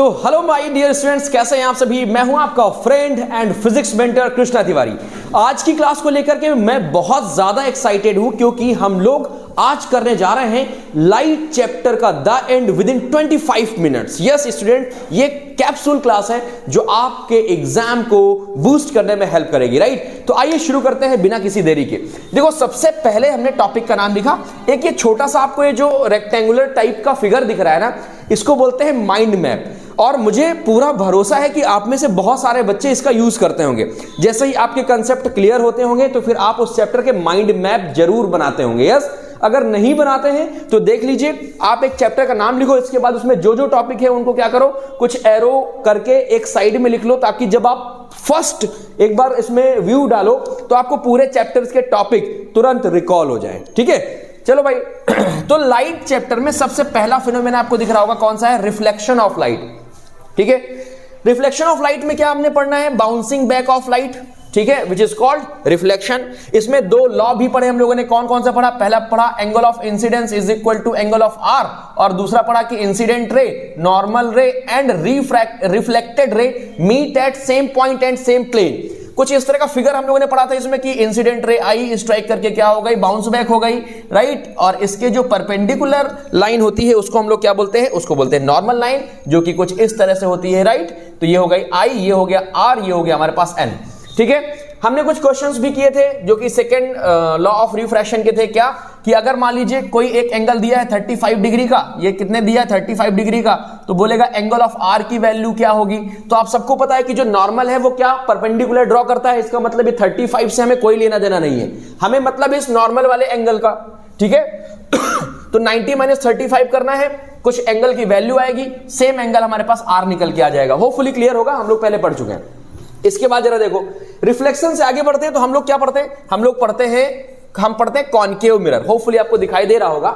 तो hello my dear students, कैसे हैं आप सभी। मैं हूं आपका friend and physics mentor Krishna Tiwari. आज की क्लास को लेकर के मैं बहुत ज्यादा एक्साइटेड हूं क्योंकि हम लोग आज करने जा रहे हैं लाइट चैप्टर का the end with in 25 minutes. Yes student, ये कैप्सूल क्लास है जो आपके एग्जाम को बूस्ट करने में हेल्प करेगी, राइट। तो आइए शुरू करते हैं बिना किसी देरी के। देखो, सबसे पहले हमने टॉपिक का नाम लिखा। एक ये छोटा सा आपको ये जो रेक्टेंगुलर टाइप का फिगर दिख रहा है ना, इसको बोलते हैं माइंड मैप। और मुझे पूरा भरोसा है कि आप में से बहुत सारे बच्चे इसका यूज करते होंगे। जैसे ही आपके कंसेप्ट क्लियर होते होंगे तो फिर आप उस चैप्टर के माइंड मैप जरूर बनाते होंगे। यस, अगर नहीं बनाते हैं तो देख लीजिए, आप एक चैप्टर का नाम लिखो, इसके बाद उसमें जो जो टॉपिक है उनको क्या करो, कुछ एरो करके एक साइड में लिख लो, ताकि जब आप फर्स्ट एक बार इसमें व्यू डालो तो आपको पूरे चैप्टर्स के टॉपिक तुरंत रिकॉल हो जाए। ठीक है, चलो भाई। तो लाइट चैप्टर में सबसे पहला फिनोमेना आपको दिख रहा होगा, कौन सा है? Reflection of light. ठीक है, रिफ्लेक्शन ऑफ लाइट में क्या हमने पढ़ना है? Bouncing back of light. ठीक है, विच इज कॉल्ड रिफ्लेक्शन। इसमें दो लॉ भी पढ़े हम लोगों ने। कौन कौन सा पढ़ा? पहला पढ़ा angle of incidence is equal to angle of R, और दूसरा पढ़ा कि incident ray, normal ray and reflected ray meet at same point and same plane. कुछ इस तरह का फिगर हम लोगों ने पढ़ा था इसमें कि इंसिडेंट रे आई, स्ट्राइक करके क्या हो गई? बाउंस बैक हो गई, राइट। और इसके जो परपेंडिकुलर लाइन होती है उसको हम लोग क्या बोलते हैं? उसको बोलते हैं नॉर्मल लाइन, जो कि कुछ इस तरह से होती है, राइट। तो ये हो गई आई, ये हो गया आर, ये हो गया हमारे पास एन। ठीक है, हमने कुछ क्वेश्चंस भी किए थे जो कि सेकंड लॉ ऑफ रिफ्रैक्शन के थे। क्या कि अगर मान लीजिए कोई एक एंगल दिया है 35 डिग्री का, ये कितने दिया है? 35 डिग्री का, तो बोलेगा एंगल ऑफ आर की वैल्यू क्या होगी? तो आप सबको पता है कि जो नॉर्मल है वो क्या परपेंडिकुलर ड्रॉ करता है। इसका मतलब ये 35 से हमें कोई लेना देना नहीं है, हमें मतलब इस नॉर्मल वाले एंगल का। ठीक है, तो 90 - 35 करना है, कुछ एंगल की वैल्यू आएगी, सेम एंगल हमारे पास आर निकल के आ जाएगा। होपफुली क्लियर होगा, हम लोग पहले पढ़ चुके हैं। इसके बाद जरा देखो, रिफ्लेक्शन से आगे बढ़ते हैं तो हम लोग क्या पढ़ते हैं? हम पढ़ते हैं कॉनकेव मिरर। होपफुली आपको दिखाई दे रहा होगा।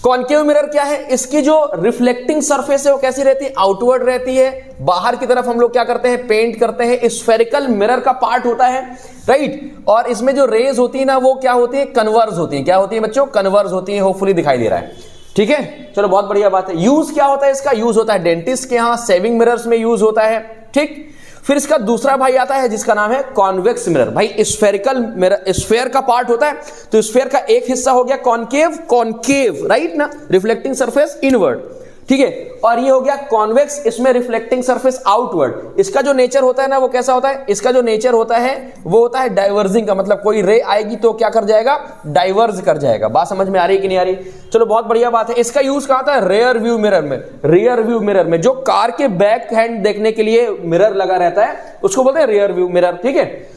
कॉनकेव मिरर क्या है? इसकी जो रिफ्लेक्टिंग सरफेस है वो कैसी रहती है? आउटवर्ड रहती है। बाहर की तरफ हम लोग क्या करते हैं? पेंट करते हैं। स्फेरिकल मिरर का पार्ट होता है, राइट। और इसमें जो रेज होती है ना, वो क्या होती है? कन्वर्ज होती है। क्या होती है बच्चों? कन्वर्ज होती है। होपफुली दिखाई दे रहा है। ठीक है, चलो बहुत बढ़िया बात है। यूज क्या होता है इसका? यूज होता है डेंटिस्ट के यहाँ सेविंग मिरर्स में यूज होता है। ठीक, फिर इसका दूसरा भाई आता है जिसका नाम है कॉन्वेक्स मिरर। भाई स्फेरिकल मिरर, स्फेयर का पार्ट होता है, तो स्फेयर का एक हिस्सा हो गया कॉनकेव, कॉनकेव राइट ना, रिफ्लेक्टिंग सरफेस इनवर्ड। ठीक है, और ये हो गया कॉन्वेक्स, इसमें रिफ्लेक्टिंग सरफेस आउटवर्ड। इसका जो नेचर होता है ना, वो कैसा होता है? इसका जो नेचर होता है वो होता है डाइवर्जिंग का, मतलब कोई रे आएगी तो क्या कर जाएगा? डाइवर्ज कर जाएगा। बात समझ में आ रही है कि नहीं आ रही? चलो बहुत बढ़िया बात है। इसका यूज कहां होता है? रेयर व्यू मिरर में। रियर व्यू मिरर में, जो कार के बैक हैंड देखने के लिए मिरर लगा रहता है उसको बोलते हैं रियर व्यू मिरर। ठीक है,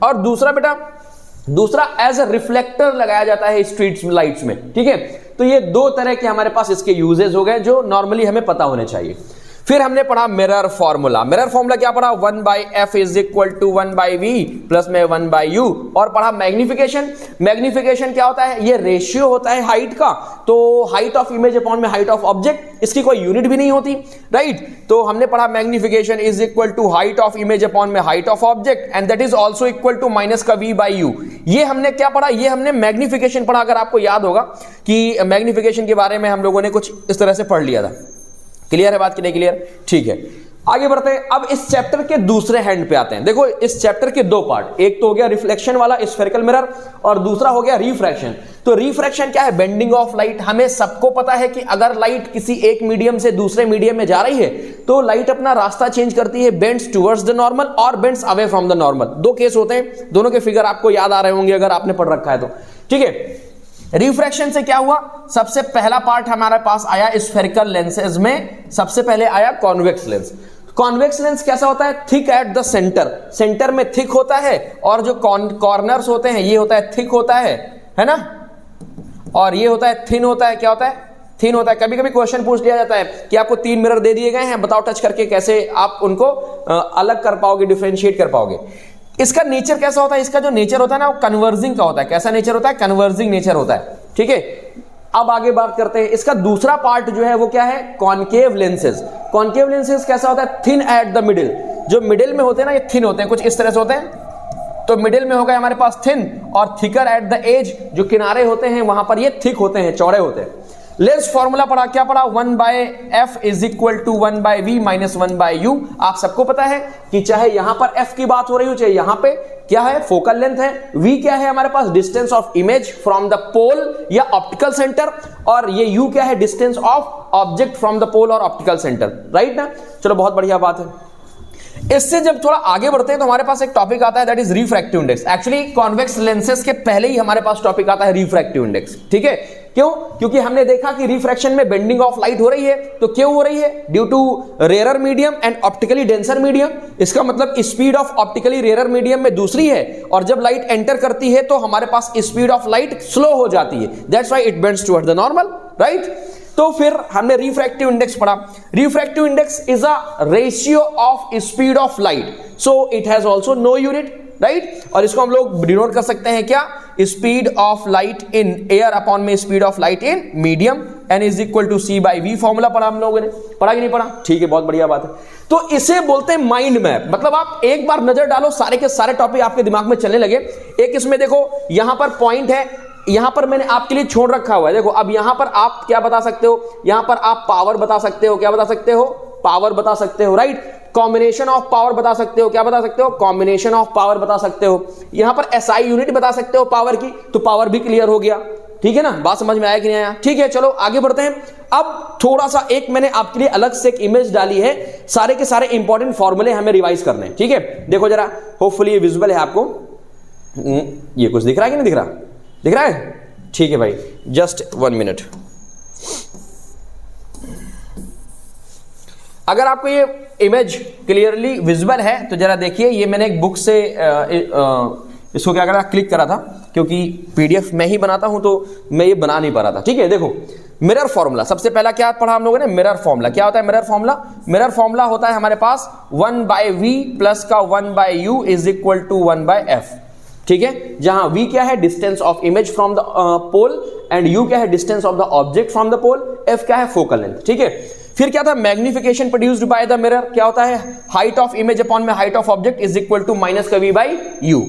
और दूसरा एज अ रिफ्लेक्टर लगाया जाता है स्ट्रीट लाइट्स में। ठीक है, तो ये दो तरह के हमारे पास इसके यूजेस हो गए जो नॉर्मली हमें पता होने चाहिए। फिर हमने पढ़ा मिरर फॉर्मूला। मिरर फॉर्मूला क्या पढ़ा? 1/f is equal to 1/v plus में 1/u। और पढ़ा मैग्निफिकेशन। मैग्निफिकेशन क्या होता है? ये रेशियो होता है हाइट का, तो हाइट ऑफ इमेज अपॉन में हाइट ऑफ ऑब्जेक्ट, इसकी कोई यूनिट भी नहीं होती, राइट। तो हमने पढ़ा magnification is equal to height of image upon में height of object and that is also equal to minus का v/u। ये हमने क्या पढ़ा? ये हमने मैग्निफिकेशन पढ़ा। अगर आपको याद होगा कि मैग्निफिकेशन के बारे में हम लोगों ने कुछ इस तरह से पढ़ लिया था। क्लियर है बात कि नहीं क्लियर? ठीक है, आगे बढ़ते हैं। अब इस चैप्टर के दूसरे हैंड पे आते हैं। देखो, इस चैप्टर के दो पार्ट, एक तो हो गया रिफ्लेक्शन वाला स्फेरिकल मिरर, और दूसरा हो गया रिफ्रैक्शन। तो रिफ्रैक्शन क्या है? Bending of light. हमें सबको पता है कि अगर लाइट किसी एक मीडियम से दूसरे मीडियम में जा रही है तो लाइट अपना रास्ता चेंज करती है, बेंड्स टुवर्ड्स द नॉर्मल और bends away from the normal. दो केस होते हैं, दोनों के फिगर आपको याद आ रहे होंगे अगर आपने पढ़ रखा है तो। ठीक है, रिफ्रैक्शन से क्या हुआ? सबसे पहला पार्ट हमारे पास आया स्फेरिकल लेंसेज में, सबसे पहले आया कॉन्वेक्स लेंस। कॉन्वेक्स लेंस कैसा होता है? Thick at the centre, centre में थिक होता है, और जो कॉर्नर्स होते हैं ये होता है थिक होता है ना, और ये होता है थिन होता है। क्या होता है? थिन होता है। कभी कभी क्वेश्चन पूछ लिया जाता है कि आपको 3 मिरर दे दिए गए हैं, बताओ टच करके कैसे आप उनको अलग कर पाओगे, डिफरेंशिएट कर पाओगे। इसका नेचर कैसा होता है? इसका जो नेचर होता है ना, वो कन्वर्जिंग का होता है। कैसा नेचर होता है? कन्वर्जिंग नेचर होता है। ठीक है, अब आगे बात करते हैं। इसका दूसरा पार्ट जो है वो क्या है? Concave lenses. कॉनकेव लेंसेज कैसा होता है? Thin at the middle. जो मिडिल में होते हैं ना, ये थिन होते हैं, कुछ इस तरह से होते हैं। तो मिडिल में हो गया हमारे पास थिन, और थिकर एट द एज, जो किनारे होते हैं वहां पर ये थिक होते हैं, चौड़े होते हैं। लेंस फॉर्मूला पढ़ा, क्या पढ़ा, 1/f is equal to 1/v minus 1/u। आप सबको पता है कि चाहे यहां पर f की बात हो रही हो, चाहे यहां पे क्या है, फोकल लेंथ है, v क्या है हमारे पास, distance of image from the pole या ऑप्टिकल सेंटर, और ये u क्या है, distance of object from the pole और ऑप्टिकल सेंटर, राइट ना। चलो बहुत बढ़िया बात है। इससे जब थोड़ा आगे बढ़ते हैं तो हमारे पास एक टॉपिक आता है, that is refractive index. Actually convex lenses के पहले ही हमारे पास टॉपिक आता है रिफ्रैक्टिव इंडेक्स, ठीक है। क्यों? क्योंकि हमने देखा कि रिफ्रैक्शन में बेंडिंग ऑफ लाइट हो रही है, तो क्यों हो रही है, due to rare medium and optically denser medium. इसका मतलब speed of optically rare medium में दूसरी है, और जब लाइट एंटर करती है तो हमारे पास स्पीड ऑफ लाइट स्लो हो जाती है, that's why it bends toward the normal, right. तो फिर हमने रिफ्रैक्टिव इंडेक्स पढ़ा। Refractive index is a ratio of speed of light, so it has also no unit, right. और इसको हम लोग डिनोट कर सकते हैं क्या, speed of light in air upon में speed of light in medium, n is equal to c/v। Formula पढ़ा हम लोगों ने, पढ़ा कि नहीं पढ़ा, ठीक है, बहुत बढ़िया बात है। तो इसे बोलते हैं माइंड मैप, मतलब आप एक बार नजर डालो, सारे के सारे टॉपिक आपके दिमाग में चलने लगे। एक इसमें देखो यहां पर पॉइंट है, यहां पर मैंने आपके लिए छोड़ रखा हुआ है, देखो। अब यहां पर आप क्या बता सकते हो, यहां पर आप पावर बता सकते हो, क्या बता सकते हो, पावर बता सकते हो, राइट। कॉम्बिनेशन ऑफ पावर बता सकते हो, क्या बता सकते हो, कॉम्बिनेशन ऑफ पावर बता सकते हो। यहां पर SI यूनिट बता सकते हो पावर की, तो पावर भी क्लियर हो गया, ठीक है ना। बात समझ में आया कि नहीं आया, ठीक है। चलो आगे बढ़ते हैं। अब थोड़ा सा एक मैंने आपके लिए अलग से एक इमेज डाली है, सारे के सारे इंपॉर्टेंट फॉर्मूले हमें रिवाइज करने हैं, ठीक है। देखो जरा, होपफुली ये विजुअल है आपको, ये कुछ दिख रहा है कि नहीं दिख रहा, दिख रहा है, ठीक है भाई, जस्ट 1 मिनट। अगर आपको ये इमेज क्लियरली विजिबल है तो जरा देखिए, ये मैंने एक बुक से इसको क्या करा, क्लिक करा था, क्योंकि PDF में ही बनाता हूं तो मैं ये बना नहीं पा रहा था, ठीक है। देखो मिरर फॉर्मूला, सबसे पहला क्या पढ़ा हम लोगों ने, मिरर फॉर्मूला। क्या होता है मिरर फॉर्मूला, मिरर फॉर्मूला होता है हमारे पास 1/v प्लस का 1/u is equal to 1/f, ठीक है। जहां v क्या है, distance of image from the pole, and u क्या है, distance of the object from the pole, f क्या है, फोकल लेंथ, ठीक है। फिर क्या था, magnification produced by the mirror, क्या होता है, हाइट ऑफ इमेज अपॉन में height of object is equal to minus का v बाई u।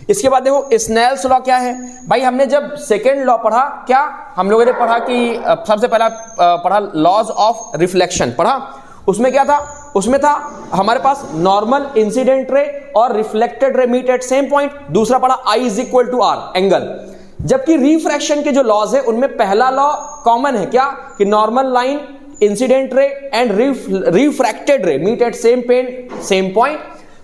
इसके बाद देखो स्नेल्स लॉ क्या है भाई, हमने जब सेकेंड लॉ पढ़ा, क्या हम लोगों ने पढ़ा कि सबसे पहला पढ़ा लॉज ऑफ रिफ्लेक्शन पढ़ा। उसमें क्या था, उसमें था हमारे पास नॉर्मल, इंसिडेंट रे और reflected ray meet at same point. दूसरा पढ़ा I is equal to R angle. जबकि रिफ्रैक्शन के जो लॉज है उनमें पहला लॉ कॉमन है, क्या, कि normal line, incident ray and refracted ray meet at same point.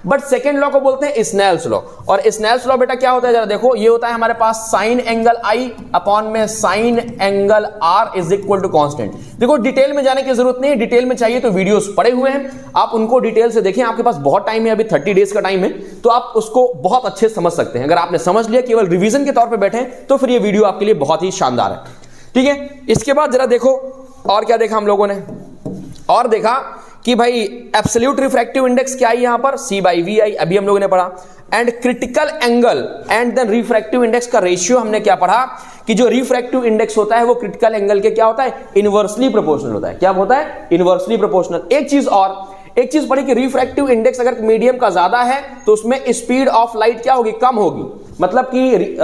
But second law को बोलते हैं स्नेल्स लॉ। और स्नेल्स लॉ बेटा क्या होता है, जरा देखो, ये होता है हमारे पास साइन एंगल I अपॉन में sine angle R is equal to constant. देखो डिटेल में जाने की जरूरत नहीं है, डिटेल में चाहिए तो वीडियोस पड़े हुए हैं, आप उनको डिटेल से देखें। आपके पास बहुत टाइम है, अभी 30 डेज का टाइम है, तो आप उसको बहुत अच्छे समझ सकते हैं। अगर आपने समझ लिया, केवल रिवीजन के तौर पर बैठे हैं, तो फिर ये वीडियो आपके लिए बहुत ही शानदार है, ठीक है। इसके बाद जरा देखो और क्या देखा हम लोगों ने, और देखा कि भाई एब्सोल्यूट रिफ्रैक्टिव इंडेक्स क्या है, यहां पर c/v आई, अभी हम लोगों ने पढ़ा। And critical angle and then refractive index का रेशियो हमने क्या पढ़ा, कि जो रिफ्रैक्टिव इंडेक्स होता है वो क्रिटिकल एंगल के क्या होता है, इनवर्सली प्रोपोर्शनल होता है। क्या होता है, इनवर्सली प्रोपोर्शनल। एक चीज पढ़ी कि रिफ्रैक्टिव इंडेक्स अगर मीडियम का ज्यादा है तो उसमें स्पीड ऑफ लाइट क्या होगी, कम होगी। मतलब कि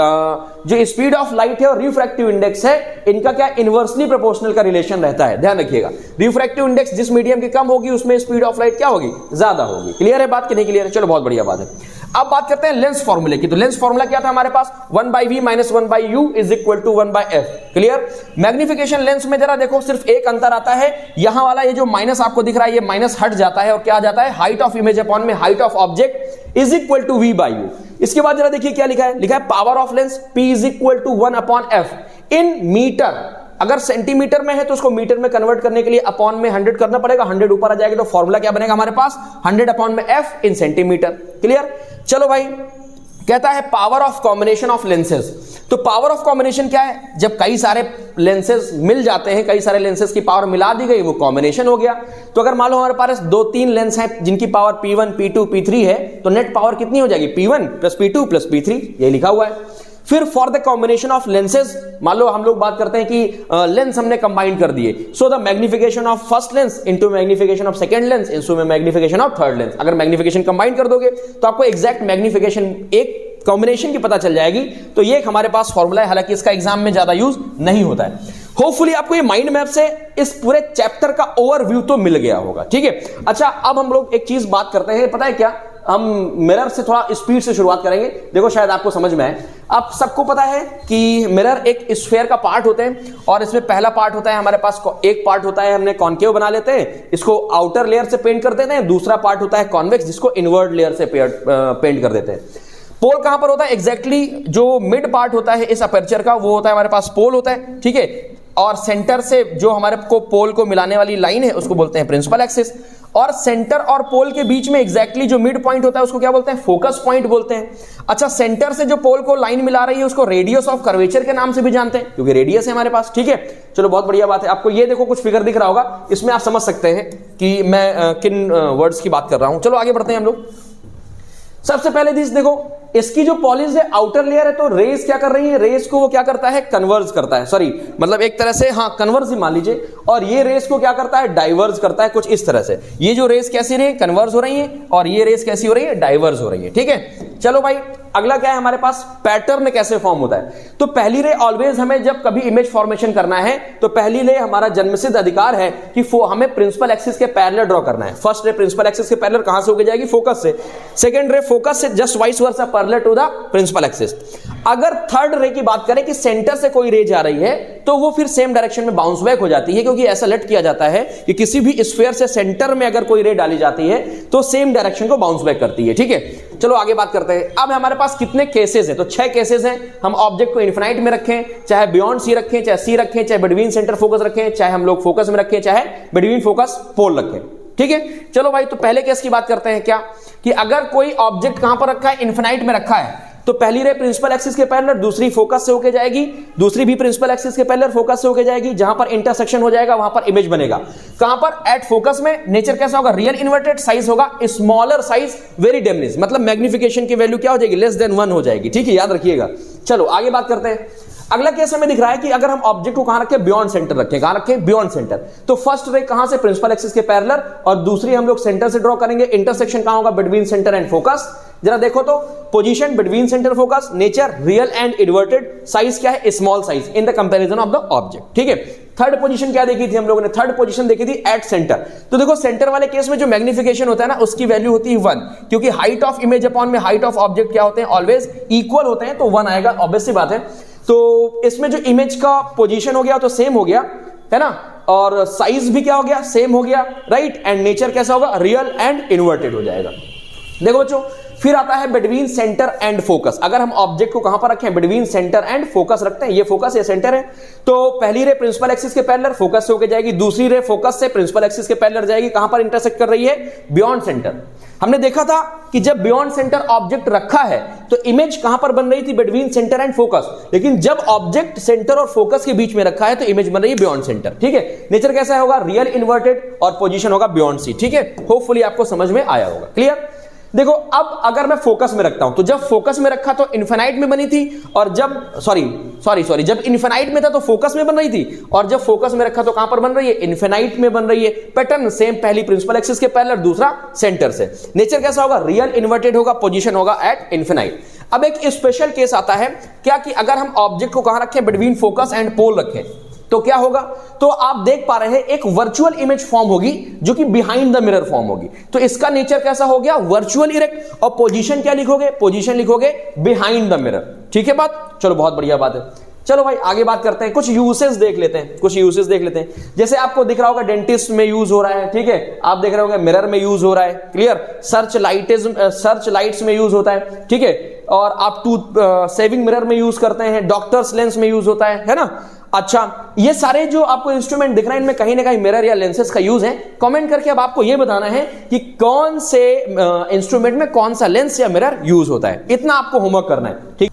जो स्पीड ऑफ लाइट है और रिफ्रैक्टिव इंडेक्स है, इनका क्या इनवर्सली प्रोपोर्शनल का रिलेशन रहता है, ध्यान रखिएगा। रिफ्रैक्टिव इंडेक्स जिस मीडियम की कम होगी उसमें स्पीड ऑफ लाइट क्या होगी, ज्यादा होगी। क्लियर है बात कि नहीं क्लियर है, चलो बहुत बढ़िया बात है। अब बात करते हैं लेंस फॉर्मूले की। तो लेंस फॉर्मूला क्या था हमारे पास, 1/v minus 1/u is equal to 1/f। Clear. Magnification lens में जरा देखो, सिर्फ एक अंतर आता है, यहां वाला ये जो माइनस आपको दिख रहा है, ये माइनस हट जाता है और क्या आ जाता है, हाइट ऑफ इमेज अपॉन में height of object is equal to v/u। इसके बाद जरा देखिए क्या लिखा है, लिखा है power of lens p is equal to 1/f in metre. अगर सेंटीमीटर में है तो उसको मीटर में कन्वर्ट करने के लिए अपॉन में 100 करना पड़ेगा, 100 ऊपर आ जाएगा तो फॉर्मूला क्या बनेगा हमारे पास, 100 अपॉन में f इन सेंटीमीटर। क्लियर। चलो भाई, कहता है power of combination of lenses. तो पावर ऑफ कॉम्बिनेशन क्या है, जब कई सारे लेंसेज मिल जाते हैं, कई सारे लेंसेज की पावर मिला दी गई, वो कॉम्बिनेशन हो गया। तो अगर मान लो हमारे पास 2-3 लेंस हैं जिनकी पावर P1 P2 P3 है, तो नेट पावर कितनी हो जाएगी, P1 plus P2 plus P3, ये लिखा हुआ है। फिर for the combination of lenses, मान लो हम लोग बात करते हैं कि लेंस हमने कंबाइन कर दिए, so the magnification of first lens into magnification of second lens into magnification of third lens. अगर मैग्निफिकेशन कंबाइन कर दोगे तो आपको एग्जैक्ट मैग्निफिकेशन एक कॉम्बिनेशन की पता चल जाएगी। तो ये हमारे पास फॉर्मूला है, हालांकि इसका एग्जाम में ज्यादा यूज नहीं होता है। होपफुली आपको ये माइंड मैप से इस पूरे चैप्टर का ओवरव्यू तो मिल गया होगा, ठीक है। अच्छा, अब हम लोग एक चीज बात करते हैं, पता है क्या, हम मिरर से थोड़ा स्पीड से शुरुआत करेंगे। देखो शायद आपको समझ में आए। आप सबको पता है कि मिरर एक स्फीयर का पार्ट होते हैं और इसमें पहला पार्ट होता है हमारे पास, एक पार्ट होता है हमने कॉन्केव बना लेते हैं, इसको आउटर लेयर से पेंट कर देते हैं। दूसरा पार्ट होता है कॉन्वेक्स, जिसको इनवर्ट लेयर से पेंट कर देते हैं। पोल कहां पर होता है एग्जैक्टली, जो मिड पार्ट होता है इस अपर्चर का वो होता है हमारे पास पोल होता है, ठीक है। और सेंटर से जो हमारे को पोल को मिलाने वाली लाइन है उसको बोलते हैं प्रिंसिपल एक्सिस। और सेंटर और पोल के बीच में एग्जैक्टली जो मिड पॉइंट होता है उसको क्या बोलते हैं, फोकस पॉइंट बोलते हैं। अच्छा, सेंटर से जो पोल को लाइन मिला रही है उसको रेडियस ऑफ कर्वेचर के नाम से भी जानते हैं, क्योंकि रेडियस है हमारे पास, ठीक है। चलो बहुत बढ़िया बात है। आपको ये देखो कुछ फिगर दिख रहा होगा, इसमें आप समझ सकते हैं कि मैं किन वर्ड्स की बात कर रहा हूं। चलो आगे बढ़ते हैं हम लोग। सबसे पहले देखो, इसकी जो पॉलिश है आउटर लेयर है, तो रेस क्या कर रही है, रेस को वो क्या करता है, कन्वर्ज करता है, सॉरी मतलब एक तरह से हाँ कन्वर्ज ही मान लीजिए। और ये रेस को क्या करता है, डाइवर्ज करता है, कुछ इस तरह से। ये जो रेस कैसी रही, कन्वर्ज हो रही है, और ये रेस कैसी हो रही है, डाइवर्ज हो रही है, ठीक है। चलो भाई, अगला क्या है हमारे पास, पैटर्न कैसे फॉर्म होता है। तो पहली रे ऑलवेज हमें जब कभी इमेज फॉर्मेशन करना है तो पहली रे हमारा जन्मसिद्ध अधिकार है कि हमें प्रिंसिपल एक्सिस के पैरेलल ड्रॉ करना है। फर्स्ट रे प्रिंसिपल एक्सिस के पैरेलल कहां से होके जाएगी, फोकस से। सेकंड रे फोकस से just vice versa parallel to the principal axis. अगर थर्ड रे की बात करें कि सेंटर से कोई रे जा रही है तो वो फिर सेम डायरेक्शन में बाउंस बैक हो जाती है, क्योंकि ऐसा लेट किया जाता है कि किसी भी स्फीयर से सेंटर में अगर कोई रे डाली जाती है तो सेम डायरेक्शन को बाउंस बैक करती है, ठीक है। चलो आगे बात करते हैं। अब हमारे पास कितने केसेस हैं, तो 6 केसेस हैं। हम ऑब्जेक्ट को इनफिनाइट में रखें, चाहे बियॉन्ड सी रखें, चाहे सी रखें, चाहे बिटवीन सेंटर फोकस रखें, चाहे हम लोग फोकस में रखें, चाहे बिटवीन फोकस पोल रखें, ठीक है। चलो भाई, तो पहले केस की बात करते हैं क्या, कि अगर कोई ऑब्जेक्ट कहां पर रखा है, इनफिनाइट में रखा है, तो पहली रे प्रिंसिपल एक्सिस के पैरेलल, दूसरी फोकस से होके जाएगी, दूसरी भी प्रिंसिपल एक्सिस के पैरेलल फोकस से होके जाएगी। जहां पर इंटरसेक्शन हो जाएगा वहां पर इमेज बनेगा। कहां पर, एट फोकस में। नेचर कैसा होगा, रियल इन्वर्टेड, साइज होगा स्मॉलर साइज, वेरी डिमिनिश, मतलब मैग्निफिकेशन की वैल्यू क्या हो जाएगी, लेस देन 1 हो जाएगी, ठीक है, याद रखिएगा। चलो आगे बात करते हैं। अगला केस हमें दिख रहा है कि अगर हम ऑब्जेक्ट को कहां रखें, बियॉन्ड सेंटर रखें, कहां रखें, बियॉन्ड सेंटर। तो फर्स्ट रे कहां से, प्रिंसिपल एक्सिस के पैरेलल, और दूसरी हम लोग सेंटर से ड्रॉ करेंगे। इंटरसेक्शन कहां होगा, बिटवीन सेंटर एंड फोकस। जरा देखो तो, position between centre focus, nature real and inverted, size क्या है, small size in the comparison of the object, ठीक है। थर्ड पोजीशन क्या देखी थी हम लोगों ने, थर्ड पोजीशन देखी थी एट सेंटर। तो देखो सेंटर वाले केस में जो मैग्निफिकेशन होता है ना, उसकी वैल्यू होती है 1, क्योंकि हाइट ऑफ इमेज अपॉन में हाइट ऑफ ऑब्जेक्ट क्या होते हैं, ऑलवेज इक्वल होते हैं, तो 1 आएगा, ऑब्वियस सी बात है। तो इसमें जो इमेज का पोजीशन हो गया तो सेम हो गया, है ना, और साइज भी क्या हो गया, सेम हो गया, राइट। एंड नेचर कैसा होगा, रियल एंड इन्वर्टेड हो जाएगा। देखो बच्चों, फिर आता है बिटवीन सेंटर एंड फोकस। अगर हम ऑब्जेक्ट को कहां पर रखें, बिटवीन सेंटर एंड फोकस रखते हैं, ये फोकस ये सेंटर है, तो पहली रे प्रिंसिपल एक्सिस के पैरेलल फोकस से होकर जाएगी, दूसरी रे फोकस से प्रिंसिपल एक्सिस के पैरेलल जाएगी। कहां पर इंटरसेक्ट कर रही है, बियॉन्ड सेंटर। हमने देखा था कि जब बियॉन्ड सेंटर ऑब्जेक्ट रखा है तो इमेज कहां पर बन रही थी, बिटवीन सेंटर एंड फोकस, लेकिन जब ऑब्जेक्ट सेंटर और फोकस के बीच में रखा है तो इमेज बन रही है बियॉन्ड सेंटर, ठीक है। नेचर कैसा होगा, रियल इन्वर्टेड, और पोजीशन होगा बियॉन्ड सी, ठीक है। होपफुली आपको समझ में आया होगा, क्लियर। देखो अब अगर मैं फोकस में रखता हूं, तो जब फोकस में रखा तो इनफिनाइट में बनी थी, और जब सॉरी जब इनफिनाइट में था तो फोकस में बन रही थी, और जब फोकस में रखा तो कहां पर बन रही है, इनफिनाइट में बन रही है। पैटर्न सेम, पहली प्रिंसिपल एक्सिस के पैरेलल, दूसरा सेंटर से। नेचर कैसा होगा, रियल इन्वर्टेड होगा, पोजीशन होगा एट इनफिनाइट। अब एक स्पेशल केस आता है क्या, कि अगर हम ऑब्जेक्ट को कहां रखें, बिटवीन फोकस एंड पोल रखें, तो क्या होगा, तो आप देख पा रहे हैं एक वर्चुअल इमेज फॉर्म होगी जो कि बिहाइंड द मिरर फॉर्म होगी। तो इसका नेचर कैसा हो गया, वर्चुअल इरेक्ट, और पोजीशन क्या लिखोगे, पोजीशन लिखोगे बिहाइंड द मिरर, ठीक है बात। चलो बहुत बढ़िया बात है। चलो भाई आगे बात करते हैं, कुछ यूसेज देख लेते हैं, जैसे आपको दिख रहा होगा डेंटिस्ट में यूज हो रहा है, ठीक है। आप देख रहे होंगे मिरर में यूज हो रहा है, क्लियर। सर्च लाइट्स में यूज होता है, ठीक है। और आप टूथ सेविंग मिरर में यूज करते हैं, डॉक्टर्स लेंस में यूज होता है ना। अच्छा, ये सारे जो आपको इंस्ट्रूमेंट दिख रहे हैं इनमें कहीं ना कहीं मिरर या लेंसेज का यूज है। कमेंट करके अब आपको ये बताना है कि कौन से इंस्ट्रूमेंट में कौन सा लेंस या मिरर यूज होता है, इतना आपको होमवर्क करना है, ठीक।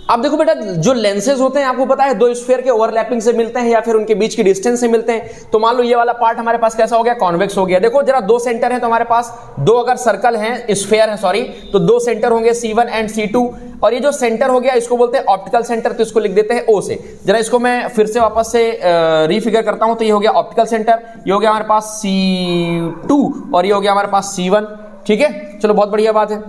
अब देखो बेटा, जो लेंसेज होते हैं आपको पता है 2 स्फीयर के ओवरलैपिंग से मिलते हैं या फिर उनके बीच की डिस्टेंस से मिलते हैं। तो मान लो ये वाला पार्ट हमारे पास कैसा हो गया, कॉन्वेक्स हो गया। देखो जरा 2 सेंटर है तो हमारे पास 2 अगर सर्कल हैं, स्फीयर है सॉरी, तो 2 सेंटर होंगे C1 एंड C2, और ये जो सेंटर हो गया इसको बोलते हैं ऑप्टिकल सेंटर, तो इसको लिख देते हैं O से। जरा इसको मैं फिर से वापस से रीफिगर करता हूं, तो ये हो गया ऑप्टिकल सेंटर, ये हो गया हमारे पास C2, और ये हो गया हमारे पास C1, ठीक है। चलो बहुत बढ़िया बात है।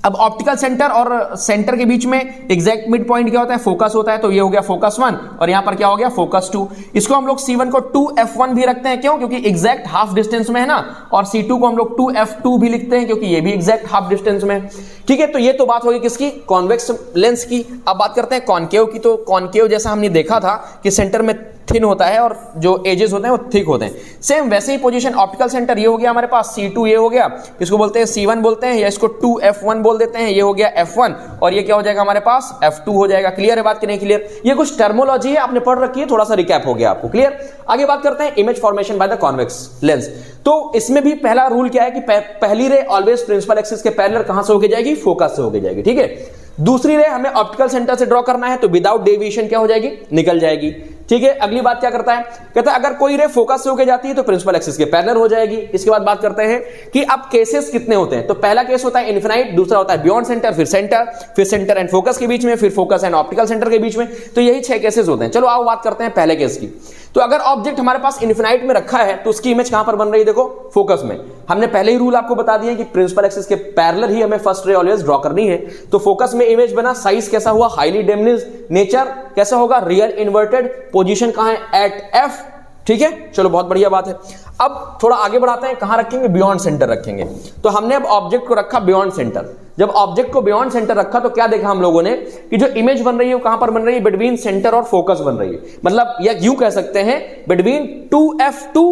अब ऑप्टिकल सेंटर और सेंटर के बीच में एग्जैक्ट मिड पॉइंट क्या होता है, फोकस होता है, तो ये हो गया फोकस 1 और यहां पर क्या हो गया फोकस 2। इसको हम लोग C1 को 2f1 भी रखते हैं, क्यों? क्योंकि एग्जैक्ट हाफ डिस्टेंस में है ना, और C2 को हम लोग 2f2 भी लिखते हैं क्योंकि ये भी एग्जैक्ट हाफ डिस्टेंस में। ठीक है, तो ये तो बात होगी किसकी, कॉन्वेक्स लेंस की। अब बात करते हैं कॉनकेव की। तो कॉनकेव जैसा हमने देखा था कि सेंटर में थिन होता है और जो एजेस होते हैं वो थिक होते हैं, सेम वैसे ही पोजीशन ऑप्टिकल सेंटर ये हो गया हमारे पास, C2 ये हो गया, इसको बोलते हैं C1 बोलते हैं, या इसको 2f1 बोल देते हैं, ये हो गया f1 और ये क्या हो जाएगा हमारे पास f2 हो जाएगा। क्लियर है बात कि नहीं क्लियर? ये कुछ टर्मोलॉजी है, आपने पढ़ रखी है, थोड़ा सा रिकैप हो गया आपको। क्लियर? आगे बात करते हैं image formation by the convex lens. तो इसमें भी पहला रूल क्या है कि पहली रे ऑलवेज प्रिंसिपल एक्सिस के पैरेलल कहां से होके जाएगी, फोकस से होके जाएगी। ठीक है, दूसरी रे हमें ऑप्टिकल सेंटर से ड्रॉ करना है तो विदाउट डेविएशन क्या हो जाएगी, निकल जाएगी। ठीक है, अगली बात क्या करता है, कहता है अगर कोई रे फोकस से होके जाती है तो प्रिंसिपल एक्सिस के पैरेलल हो जाएगी। इसके बाद बात करते हैं कि अब केसेस कितने होते हैं। तो पहला केस होता है इनफिनाइट, दूसरा होता है बियॉन्ड सेंटर, फिर सेंटर एंड फोकस के बीच में, फिर फोकस एंड ऑप्टिकल सेंटर के बीच में। तो यही 6 केसेस होते हैं। चलो आओ बात करते हैं पहले केस की। तो अगर ऑब्जेक्ट हमारे पास इनफिनाइट में रखा है तो उसकी इमेज कहां पर बन रही है, देखो फोकस में। हमने पहले ही रूल आपको बता दिया कि प्रिंसिपल एक्सिस के पैरेलल ही हमें फर्स्ट रे ऑलवेज ड्रॉ करनी है। तो फोकस में इमेज बना, साइज कैसा हुआ, हाईली डिमिनिश्ड, नेचर कैसा होगा, रियल इन्वर्टेड, पोजीशन कहां है, एट f। ठीक है, चलो बहुत बढ़िया बात है। अब थोड़ा आगे बढ़ाते हैं, कहां रखेंगे, बियॉन्ड सेंटर रखेंगे। तो हमने अब ऑब्जेक्ट को रखा बियॉन्ड सेंटर। जब ऑब्जेक्ट को बियॉन्ड सेंटर रखा तो क्या देखा हम लोगों ने कि जो इमेज बन रही है वो कहां पर बन रही है, बिटवीन सेंटर और फोकस बन रही है। मतलब या यूं कह सकते हैं बिटवीन 2f2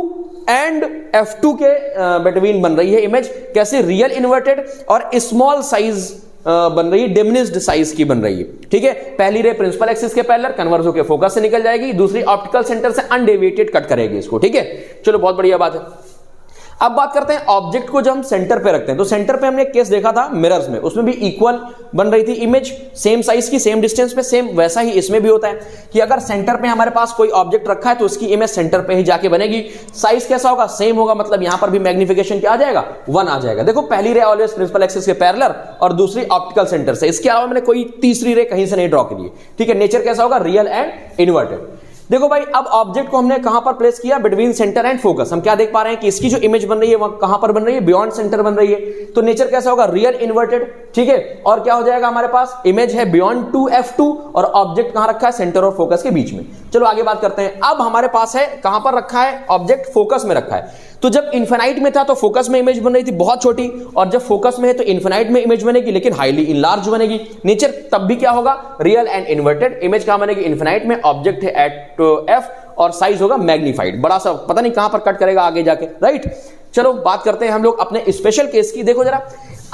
एंड f2 के बिटवीन बन रही है इमेज। कैसे, रियल इन्वर्टेड और स्मॉल साइज बन रही है, डिमिनिश्ड साइज की बन रही है। ठीक है, पहली रे प्रिंसिपल एक्सिस के पैरेलल कन्वर्ज होकर फोकस से निकल जाएगी, दूसरी ऑप्टिकल सेंटर से अनडेविएटेड कट करेगी इसको। ठीक है, चलो बहुत बढ़िया बात है। अब बात करते हैं ऑब्जेक्ट को जब हम सेंटर पे रखते हैं तो सेंटर पे हमने एक केस देखा था मिरर्स में, उसमें भी इक्वल बन रही थी इमेज, सेम साइज की, सेम डिस्टेंस पे, सेम वैसा ही इसमें भी होता है कि अगर सेंटर पे हमारे पास कोई ऑब्जेक्ट रखा है तो उसकी इमेज सेंटर पे ही जाके बनेगी। साइज कैसा होगा, सेम होगा, मतलब यहां पर भी मैग्निफिकेशन क्या आ जाएगा, 1 आ जाएगा। देखो पहली रे ऑलवेज प्रिंसिपल एक्सिस के पैरेलल और दूसरी ऑप्टिकल सेंटर से, इसके अलावा मैंने कोई तीसरी रे कहीं से नहीं ड्रॉ की है। ठीक है, नेचर कैसा होगा, रियल एंड इन्वर्टेड। देखो भाई, अब ऑब्जेक्ट को हमने कहां पर प्लेस किया, बिटवीन सेंटर एंड फोकस। हम क्या देख पा रहे हैं कि इसकी जो इमेज बन रही है वह कहां पर बन रही है, बियॉन्ड सेंटर बन रही है। तो नेचर कैसा होगा, रियल इन्वर्टेड। ठीक है, और क्या हो जाएगा हमारे पास, इमेज है बियॉन्ड 2f2 और ऑब्जेक्ट कहां रखा है, सेंटर और फोकस के बीच में। चलो आगे बात करते हैं। अब हमारे पास है कहां पर रखा है, ऑब्जेक्ट फोकस में रखा है। तो जब इनफिनाइट में था तो फोकस में इमेज बन रही थी बहुत छोटी, और जब फोकस में है तो इनफिनाइट में इमेज बनेगी लेकिन हाईली इनलार्ज बनेगी। नेचर तब भी क्या होगा, रियल एंड इन्वर्टेड। इमेज कहां बनेगी, इनफिनाइट में, ऑब्जेक्ट है एट f और साइज होगा मैग्नीफाइड, बड़ा सा, पता नहीं कहां पर कट करेगा आगे जाके। राइट, चलो बात करते हैं हम लोग अपने स्पेशल केस की। देखो जरा,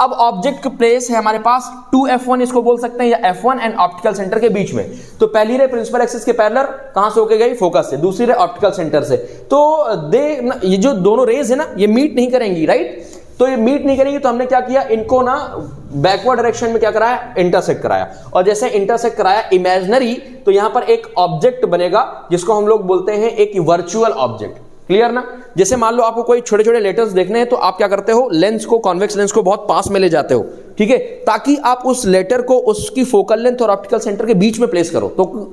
अब ऑब्जेक्ट का प्लेस है हमारे पास 2f1 इसको बोल सकते हैं, या f1 एंड ऑप्टिकल सेंटर के बीच में। तो पहली रे प्रिंसिपल एक्सिस के पैरेलल कहां से होके गई, फोकस से, दूसरी रे ऑप्टिकल सेंटर से। तो ये जो दोनों रेज है ना, ये मीट नहीं करेंगी। राइट, तो ये मीट नहीं करेंगी तो हमने क्या किया, इनको ना बैकवर्ड डायरेक्शन में क्या कराया, इंटरसेक्ट कराया। और जैसे इंटरसेक्ट कराया इमेजिनरी, तो यहां पर एक ऑब्जेक्ट बनेगा जिसको हम लोग बोलते हैं एक वर्चुअल ऑब्जेक्ट। क्लियर ना? जैसे मान लो आपको कोई छोटे छोटे लेटर्स देखने हैं तो आप क्या करते हो, लेंस को, कॉन्वेक्स लेंस को बहुत पास में ले जाते हो। ठीक है, ताकि आप उस लेटर को उसकी फोकल लेंथ और ऑप्टिकल सेंटर के बीच में प्लेस करो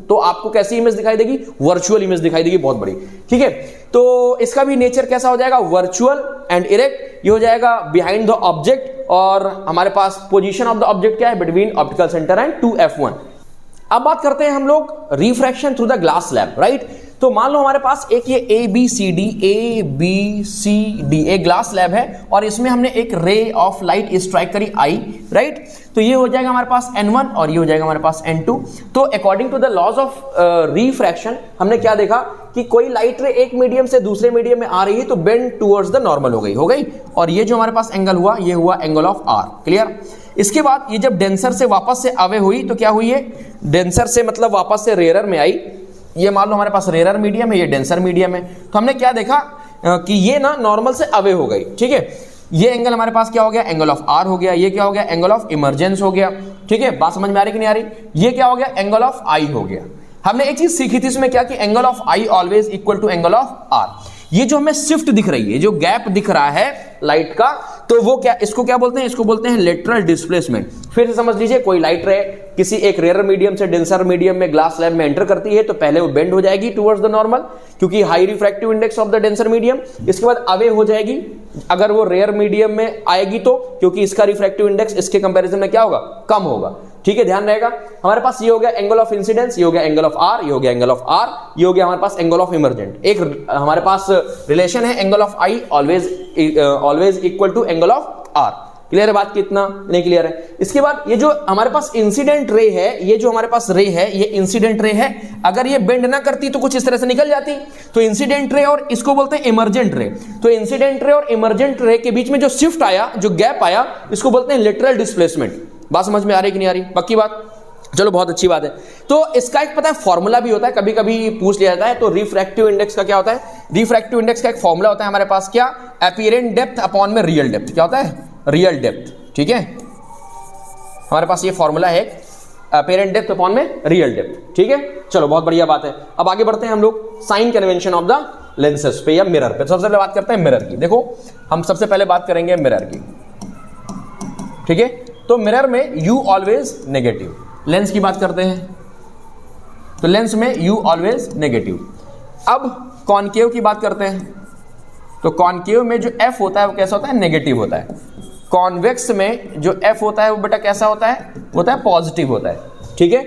तो आपको कैसी इमेज दिखाई देगी, वर्चुअल इमेज दिखाई देगी, बहुत बड़ी। ठीक है, तो इसका भी नेचर कैसा हो जाएगा, वर्चुअल एंड इरेक्ट। ये हो जाएगा बिहाइंड द ऑब्जेक्ट, और हमारे पास पोजीशन ऑफ द ऑब्जेक्ट क्या है, between optical centre and 2f1। अब बात करते हैं हम लोग refraction through the glass slab. Right, तो मान लो हमारे पास एक ये ABCD एक ग्लास स्लैब है और इसमें हमने एक रे ऑफ लाइट स्ट्राइक करी I। राइट, तो ये हो जाएगा हमारे पास N1 और ये हो जाएगा हमारे पास N2। तो according to the laws of refraction हमने क्या देखा कि कोई लाइट रे एक मीडियम से दूसरे मीडियम में आ रही है तो बेंड टुवर्ड्स द नॉर्मल हो गई। और ये जो हमारे पास एंगल हुआ, ये हुआ एंगल ऑफ R। क्लियर? इसके बाद ये जब डेंसर से वापस से अवे हुई तो क्या हुई है, डेंसर से मतलब वापस से रेयरर में आई। ये मान लो हमारे पास रेयरर मीडियम है, ये डेंसर मीडियम है। तो हमने क्या देखा कि ये ना नॉर्मल से अवे हो गई। ठीक है, ये एंगल हमारे पास क्या हो गया, एंगल ऑफ R हो गया। ये क्या हो गया, एंगल ऑफ इमरजेंस हो गया। ठीक है, बात समझ में आ रही कि नहीं आ रही? ये क्या हो गया, एंगल ऑफ I हो गया। हमने एक चीज सीखी थी इसमें क्या, कि angle of I always equal to angle of R। ये जो हमें शिफ्ट दिख रही है, जो गैप दिख रहा है लाइट का, तो वो क्या, इसको क्या बोलते हैं, इसको बोलते हैं लेटरल डिस्प्लेसमेंट। फिर से समझ लीजिए, कोई लाइट रे किसी एक रेयर मीडियम से डेंसर मीडियम में ग्लास स्लैब में एंटर करती है तो पहले वो बेंड हो जाएगी टुवर्ड्स द नॉर्मल, क्योंकि high refractive index of the denser medium. इसके बाद अवे हो जाएगी अगर वो रेयर मीडियम में आएगी तो, क्योंकि इसका रिफ्रैक्टिव इंडेक्स इसके कंपैरिजन में क्या होगा, कम होगा। ठीक है, ध्यान रहेगा। हमारे पास ये हो गया एंगल ऑफ इंसिडेंस, ये हो गया एंगल ऑफ आर, ये हो गया एंगल ऑफ आर, ये हो गया हमारे पास एंगल ऑफ इमर्जेंट। एक हमारे पास रिलेशन है angle of I always equal to angle of R. Clear है बात, कितना नहीं क्लियर है? इसके बाद ये जो हमारे पास इंसिडेंट रे है, ये जो हमारे पास रे है, ये इंसिडेंट रे है, अगर ये बेंड ना करती तो कुछ इस तरह से निकल जाती। तो इंसिडेंट रे और इसको बोलते हैं इमर्जेंट रे। तो इंसिडेंट रे और इमर्जेंट रे के बीच में जो शिफ्ट आया, जो गैप आया, इसको बोलते हैं लेटरल डिस्प्लेसमेंट। बात समझ में आ रही कि नहीं आ रही? पक्की बात, चलो बहुत अच्छी बात है। तो इसका एक पता है फॉर्मूला भी होता है, कभी कभी पूछ लिया जाता है। तो रिफ्रैक्टिव इंडेक्स का क्या होता है? रिफ्रैक्टिव इंडेक्स का एक फॉर्मूला होता है हमारे पास, क्या? अपीरेंट डेप्थ अपॉन में रियल डेप्थ। क्या होता है? Real depth. ठीक है, हमारे पास ये फॉर्मूला है, अपीरेंट डेप्थ अपॉन में रियल डेप्थ। ठीक है, चलो बहुत बढ़िया बात है। अब आगे बढ़ते हैं हम लोग sign convention of the lenses पे या मिरर पे। सबसे पहले बात करते हैं मिरर की। देखो, हम सबसे पहले बात करेंगे मिरर की। ठीक है, तो मिरर में यू ऑलवेज नेगेटिव। लेंस की बात करते हैं, तो लेंस में यू ऑलवेज नेगेटिव। अब कॉनकेव की बात करते हैं, तो कॉनकेव में जो एफ होता है वो कैसा होता है? नेगेटिव होता है। कॉन्वेक्स में जो एफ होता है वो बेटा कैसा होता है? पॉजिटिव होता है। ठीक है,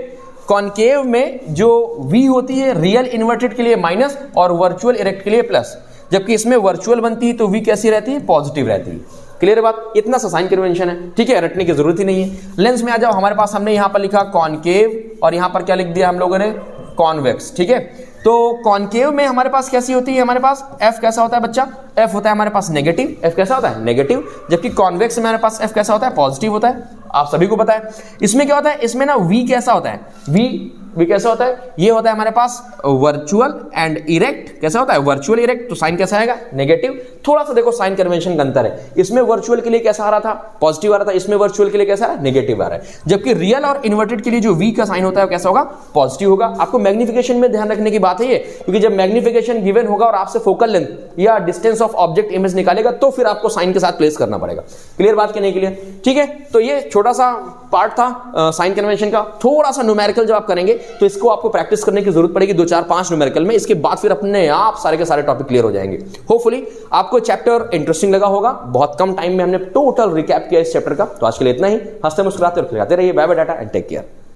कॉनकेव में जो वी होती है रियल इन्वर्टेड के लिए माइनस और वर्चुअल इरेक्ट के लिए प्लस, जबकि इसमें वर्चुअल बनती है तो वी कैसी रहती है? पॉजिटिव रहती है। क्लियर बात, इतना सा साइन कन्वेंशन है। ठीक है, रटने की जरूरत ही नहीं है। लेंस में आ जाओ, हमारे पास हमने यहां पर लिखा कॉनकेव और यहां पर क्या लिख दिया हम लोगों ने? कॉन्वेक्स। ठीक है, तो कॉनकेव में हमारे पास कैसी होती है? हमारे पास एफ कैसा होता है बच्चा? एफ होता है हमारे पास नेगेटिव। एफ कैसा होता है? नेगेटिव। जबकि कॉन्वेक्स में हमारे पास एफ कैसा होता है? पॉजिटिव होता है। आप सभी को पता है। इसमें क्या होता है? इसमें ना वी कैसा होता है? वी कैसा होता है? ये होता है हमारे पास वर्चुअल एंड इरेक्ट। कैसा होता है? Virtual erect. तो साइन कैसा आएगा? नेगेटिव। थोड़ा सा देखो साइन कन्वेंशन का अंतर है। इसमें वर्चुअल के लिए कैसा आ रहा था? पॉजिटिव आ रहा था। इसमें वर्चुअल के लिए कैसा है? नेगेटिव आ रहा है। जबकि रियल और इन्वर्टेड के लिए जो वी का साइन होता है कैसा होगा? पॉजिटिव होगा। आपको मैग्निफिकेशन में ध्यान रखने की बात है ये, क्योंकि जब मैग्निफिकेशन गिवन होगा और आपसे फोकल लेंथ या डिस्टेंस ऑफ ऑब्जेक्ट इमेज निकालेगा तो फिर आपको साइन के साथ प्लेस करना पड़ेगा। क्लियर बात कि नहीं क्लियर? ठीक है, तो ये छोटा सा पार्ट था साइन कन्वेंशन का। थोड़ा सा न्यूमेरिकल जब आप करेंगे तो इसको आपको प्रैक्टिस करने की जरूरत पड़ेगी 2 4 5 न्यूमेरिकल में। इसके बाद फिर अपने आप सारे के सारे टॉपिक क्लियर हो जाएंगे। होपफुली आपको चैप्टर इंटरेस्टिंग लगा होगा। बहुत कम टाइम में हमने टोटल रिकैप किया इस चैप्टर का। तो आज के लिए इतना ही। हंसते मुस्कुराते और खिलाते रहिए। Bye bye, tata and take care.